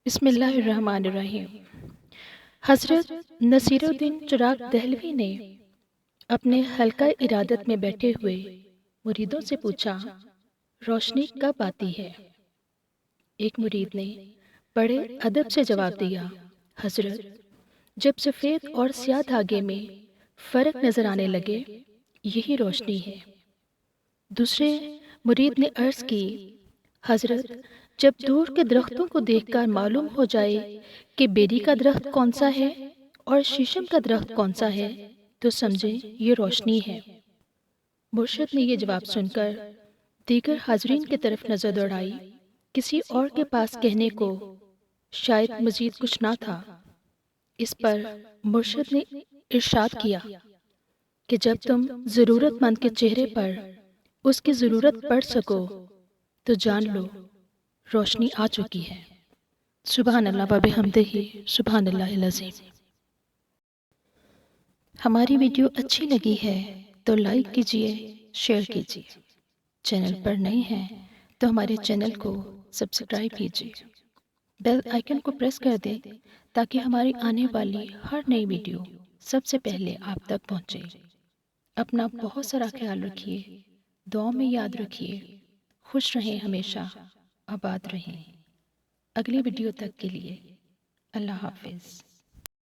بسم اللہ الرحمن الرحیم۔ حضرت نصیر الدین چراغ دہلوی نے اپنے حلقہ ارادت میں بیٹھے ہوئے مریدوں سے پوچھا، روشنی کب آتی ہے؟ ایک مرید نے بڑے ادب سے جواب دیا، حضرت جب سفید اور سیاہ دھاگے میں فرق نظر آنے لگے، یہی روشنی ہے۔ دوسرے مرید نے عرض کی، حضرت جب دور کے درختوں کو دیکھ کر معلوم ہو جائے کہ بیری کا درخت کون سا ہے اور شیشم کا درخت کون سا ہے تو سمجھیں یہ روشنی ہے۔ مرشد نے یہ جواب سن کر دیگر حاضرین کی طرف نظر دوڑائی۔ کسی اور کے پاس کہنے کو شاید مزید کچھ نہ تھا۔ اس پر مرشد نے ارشاد کیا کہ جب تم ضرورت مند کے چہرے پر اس کی ضرورت پڑ سکو تو جان لو روشنی آ چکی ہے۔ سبحان اللہ و بحمدہ، سبحان اللہ العظیم۔ ہماری ویڈیو اچھی لگی ہے تو لائک کیجئے، شیئر کیجئے۔ چینل پر نئے ہیں تو ہمارے چینل کو سبسکرائب کیجئے، بیل آئیکن کو پریس کر دیں تاکہ ہماری آنے والی ہر نئی ویڈیو سب سے پہلے آپ تک پہنچے۔ اپنا بہت سارا خیال رکھیے، دعاؤں میں یاد رکھیے، خوش رہیں، ہمیشہ آباد رہیں۔ اگلی ویڈیو تک کے لیے اللہ حافظ۔